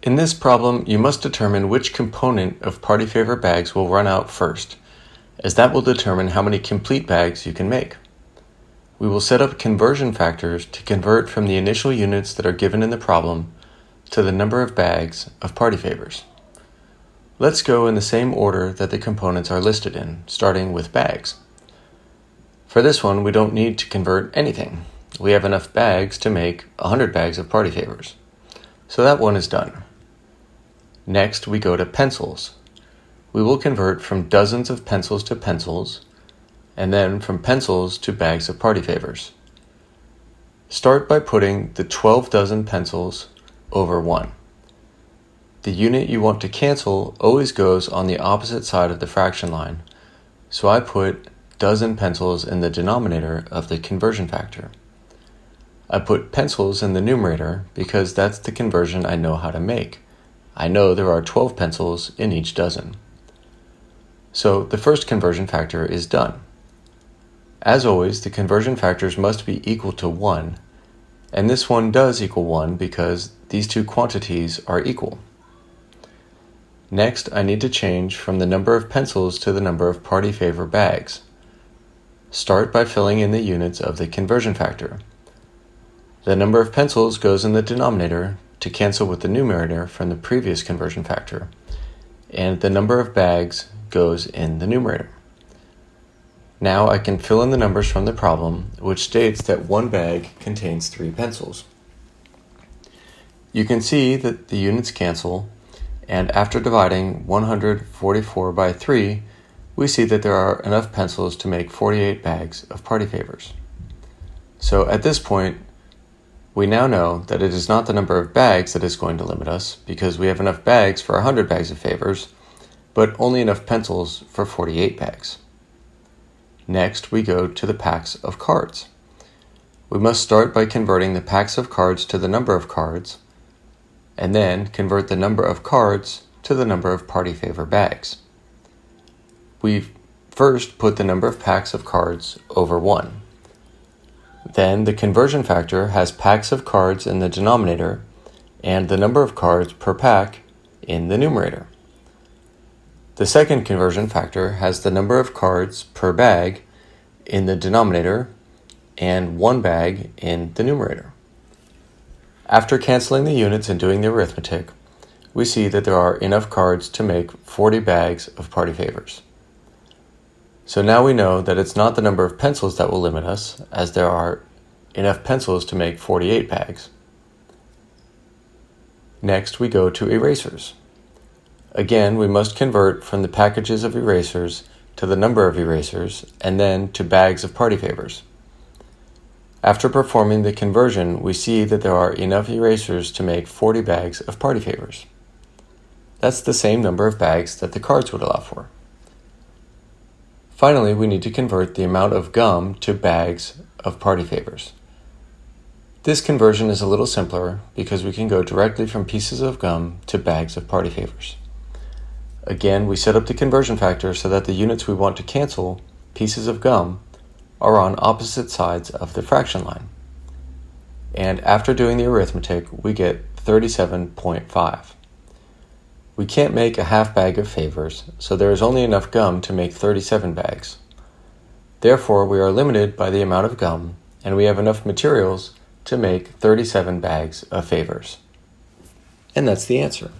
In this problem, you must determine which component of party favor bags will run out first, as that will determine how many complete bags you can make. We will set up conversion factors to convert from the initial units that are given in the problem to the number of bags of party favors. Let's go in the same order that the components are listed in, starting with bags. For this one, we don't need to convert anything. We have enough bags to make 100 bags of party favors. So that one is done. Next, we go to pencils. We will convert from dozens of pencils to pencils, and then from pencils to bags of party favors. Start by putting the 12 dozen pencils over 1. The unit you want to cancel always goes on the opposite side of the fraction line, so I put dozen pencils in the denominator of the conversion factor. I put pencils in the numerator because that's the conversion I know how to make. I know there are 12 pencils in each dozen. So the first conversion factor is done. As always, the conversion factors must be equal to 1, and this one does equal 1 because these two quantities are equal. Next, I need to change from the number of pencils to the number of party favor bags. Start by filling in the units of the conversion factor. The number of pencils goes in the denominator to cancel with the numerator from the previous conversion factor, and the number of bags goes in the numerator. Now I can fill in the numbers from the problem, which states that one bag contains 3 pencils. You can see that the units cancel, and after dividing 144 by 3, we see that there are enough pencils to make 48 bags of party favors. So at this point, we now know that it is not the number of bags that is going to limit us, because we have enough bags for 100 bags of favors, but only enough pencils for 48 bags. Next, we go to the packs of cards. We must start by converting the packs of cards to the number of cards, and then convert the number of cards to the number of party favor bags. We first put the number of packs of cards over 1. Then the conversion factor has packs of cards in the denominator and the number of cards per pack in the numerator. The second conversion factor has the number of cards per bag in the denominator and 1 bag in the numerator. After canceling the units and doing the arithmetic, we see that there are enough cards to make 40 bags of party favors. So now we know that it's not the number of pencils that will limit us, as there are enough pencils to make 48 bags. Next, we go to erasers. Again, we must convert from the packages of erasers to the number of erasers, and then to bags of party favors. After performing the conversion, we see that there are enough erasers to make 40 bags of party favors. That's the same number of bags that the cards would allow for. Finally, we need to convert the amount of gum to bags of party favors. This conversion is a little simpler because we can go directly from pieces of gum to bags of party favors. Again, we set up the conversion factor so that the units we want to cancel, pieces of gum, are on opposite sides of the fraction line. And after doing the arithmetic, we get 37.5. We can't make a half bag of favors, so there is only enough gum to make 37 bags. Therefore, we are limited by the amount of gum, and we have enough materials to make 37 bags of favors. And that's the answer.